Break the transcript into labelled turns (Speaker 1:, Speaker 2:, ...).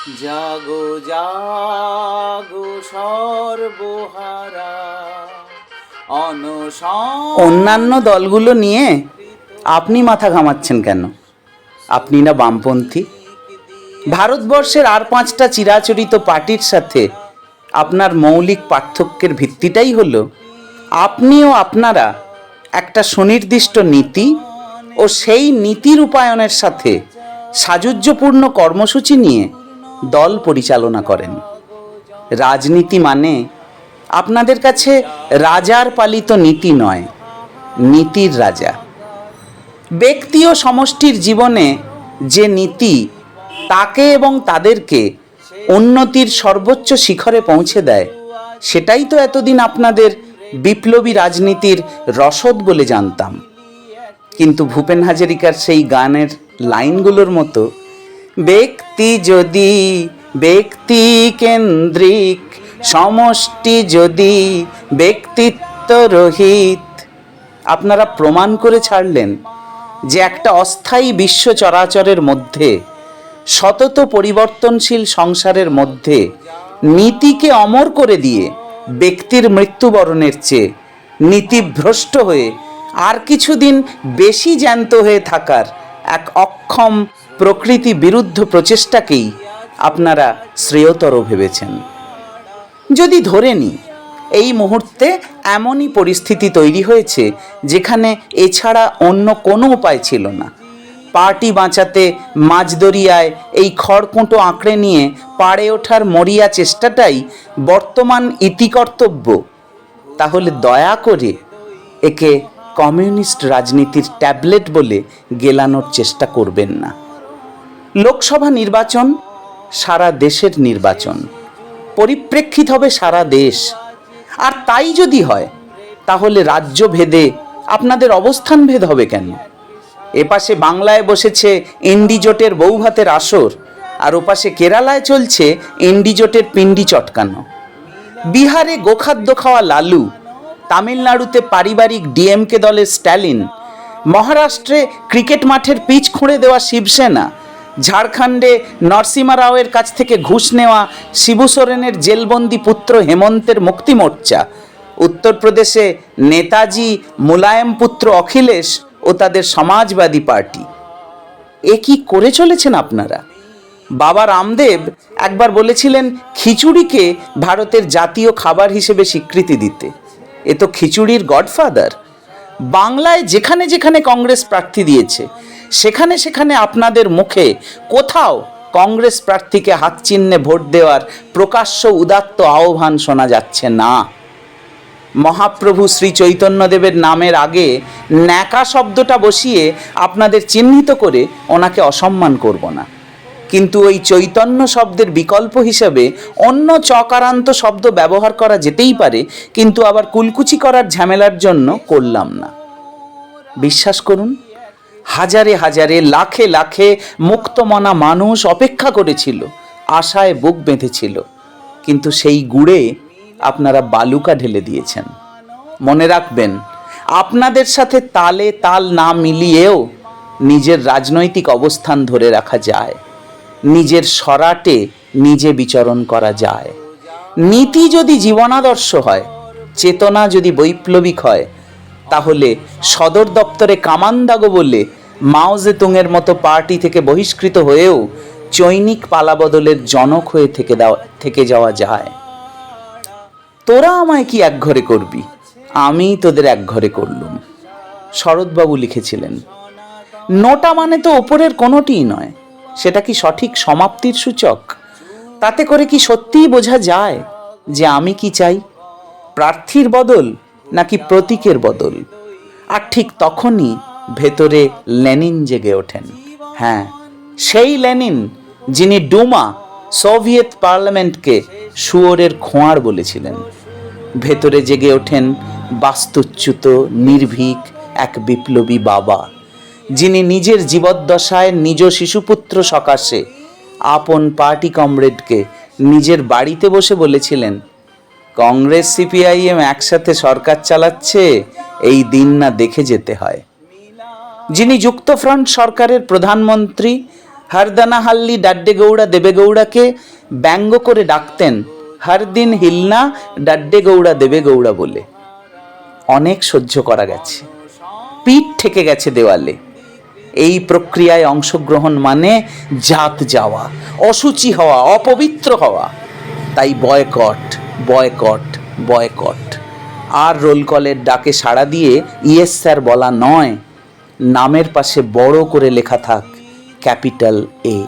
Speaker 1: জাগো জাগো সর্বহারা অন্যান্য দলগুলো নিয়ে আপনি মাথা ঘামাচ্ছেন কেন? আপনি না বামপন্থী? ভারতবর্ষের আর 5টা চিরাচরিত পার্টির সাথে আপনার মৌলিক পার্থক্যের ভিত্তিটাই হলো আপনি ও আপনারা একটা সুনির্দিষ্ট নীতি ও সেই নীতি রূপায়ণের সাথে সাযুজ্যপূর্ণ কর্মসূচি নিয়ে দল পরিচালনা করেন। রাজনীতি মানে আপনাদের কাছে রাজার পালিত নীতি নয়, নীতির রাজা। ব্যক্তি ও সমষ্টির জীবনে যে নীতি তাকে এবং তাদেরকে উন্নতির সর্বোচ্চ শিখরে পৌঁছে দেয়, সেটাই তো এতদিন আপনাদের বিপ্লবী রাজনীতির রসদ বলে জানতাম। কিন্তু ভূপেন হাজারিকার সেই গানের লাইনগুলোর মতো ব্যক্তি যদি ব্যক্তি কেন্দ্রিক, সমষ্টি যদি ব্যক্তিত্ব রহিত, আপনারা প্রমাণ করে ছাড়লেন যে একটা অস্থায়ী বিশ্ব চরাচরের মধ্যে, সতত পরিবর্তনশীল সংসারের মধ্যে নীতিকে অমর করে দিয়ে ব্যক্তির মৃত্যুবরণের চেয়ে নীতিভ্রষ্ট হয়ে আর কিছুদিন বেশি জ্যান্ত হয়ে থাকার এক অক্ষম প্রকৃতি বিরুদ্ধ প্রচেষ্টাকেই আপনারা শ্রেয়তর ভেবেছেন। যদি ধরে নিই এই মুহূর্তে এমনই পরিস্থিতি তৈরি হয়েছে যেখানে এছাড়া অন্য কোনো উপায় ছিল না, পার্টি বাঁচাতে মাঝদরিয়ায় এই খড়কুঁটো আঁকড়ে নিয়ে পাড়ে ওঠার মরিয়া চেষ্টাটাই বর্তমান ইতিকর্তব্য, তাহলে দয়া করে একে কমিউনিস্ট রাজনীতির ট্যাবলেট বলে গেলানোর চেষ্টা করবেন না। লোকসভা নির্বাচন সারা দেশের নির্বাচন, পরিপ্রেক্ষিত হবে সারা দেশ। আর তাই যদি হয় তাহলে রাজ্য ভেদে আপনাদের অবস্থান ভেদ হবে কেন? এপাশে বাংলায় বসেছে ইন্ডিজোটের বৌভাতের আসর, আর ওপাশে কেরালায় চলছে ইন্ডিজোটের পিন্ডি চটকানো। বিহারে গোখাদ্য খাওয়া লালু, তামিলনাড়ুতে পারিবারিক ডিএমকে দলের স্ট্যালিন, মহারাষ্ট্রে ক্রিকেট মাঠের পিচ খুঁড়ে দেওয়া শিবসেনা, ঝাড়খণ্ডে নরসিমা রাওয়ের কাছ থেকে ঘুষ নেওয়া শিবু সোরেনের জেলবন্দি পুত্র হেমন্তের মুক্তি মোর্চা, উত্তরপ্রদেশে নেতাজি মুলায়ম পুত্র অখিলেশ ও তাদের সমাজবাদী পার্টি। এ কি করে চলেছেন আপনারা? বাবা রামদেব একবার বলেছিলেন খিচুড়িকে ভারতের জাতীয় খাবার হিসেবে স্বীকৃতি দিতে। এ তো খিচুড়ির গডফাদার। বাংলায় যেখানে যেখানে কংগ্রেস প্রার্থী দিয়েছে সেখানে সেখানে আপনাদের মুখে কোথাও কংগ্রেস প্রার্থীকে হাত চিহ্নে ভোট দেওয়ার প্রকাশ্য উদাত্ত আহ্বান শোনা যাচ্ছে না। মহাপ্রভু শ্রী চৈতন্যদেবের নামের আগে ন্যাকা শব্দটা বসিয়ে আপনাদের চিহ্নিত করে ওনাকে অসম্মান করব না, কিন্তু ওই চৈতন্য শব্দের বিকল্প হিসেবে অন্য চকারান্ত শব্দ ব্যবহার করা যেতেই পারে, কিন্তু আবার কুলকুচি করার ঝামেলার জন্য করলাম না। বিশ্বাস করুন, হাজারে হাজারে লাখে লাখে মুক্তমনা মানুষ অপেক্ষা করেছিল, আশায় বুক বেঁধেছিল, কিন্তু সেই গুড়ে আপনারা বালুকা ঢেলে দিয়েছেন। মনে রাখবেন, আপনাদের সাথে তালে তাল না মিলিয়েও নিজের রাজনৈতিক অবস্থান ধরে রাখা যায়, নিজের সরাটে নিজে বিচরণ করা যায়। নীতি যদি জীবনাদর্শ হয়, চেতনা যদি বৈপ্লবিক হয়, তাহলে সদর দপ্তরে কামান দাগো বলে মাও জেতুংয়ের মতো পার্টি থেকে বহিষ্কৃত হয়েও চৈনিক পালাবদলের জনক হয়ে থেকে যাওয়া যায়। তোরা আমায় কি একঘরে করবি, আমি তোদের একঘরে করলুম, শরৎবাবু লিখেছিলেন। নোটা মানে তো ওপরের কোনোটিই নয়, সেটা কি সঠিক সমাপ্তির সূচক? তাতে করে কি সত্যিই বোঝা যায় যে আমি কি চাই, প্রার্থীর বদল নাকি প্রতীকের বদল? আর ঠিক তখনই ভেতরে লেনিন জেগে ওঠেন। হ্যাঁ, সেই লেনিন যিনি ডুমা সোভিয়েত পার্লামেন্টকে শুয়োরের খোঁয়ার বলেছিলেন। ভেতরে জেগে ওঠেন বাস্তুচ্যুত নির্ভীক এক বিপ্লবী বাবা, যিনি নিজের জীবদ্দশায় নিজ শিশুপুত্র সকাশে আপন পার্টি কমরেডকে নিজের বাড়িতে বসে বলেছিলেন, কংগ্রেস সিপিআইএম একসাথে সরকার চালাচ্ছে, এই দিন না দেখে যেতে হয়। যিনি যুক্তফ্রন্ট সরকারের প্রধানমন্ত্রী হরদানা হাল্লি ডাড্ডে গৌড়া দেবে গৌড়াকে ব্যঙ্গ করে ডাকতেন হর দিন হিলনা ডাড্ডে গৌড়া দেবে গৌড়া বলে। অনেক সহ্য করা গেছে, পিঠ ঠেকে গেছে দেওয়ালে। এই প্রক্রিয়ায় অংশগ্রহণ মানে জাত যাওয়া, অশুচি হওয়া, অপবিত্র হওয়া। তাই বয়কট, বয়কট, বয়কট। আর রোল কলের ডাকে সাড়া দিয়ে ইয়েস স্যার বলা নয়, নামের পাশে বড় করে লেখা থাক ক্যাপিটাল এ।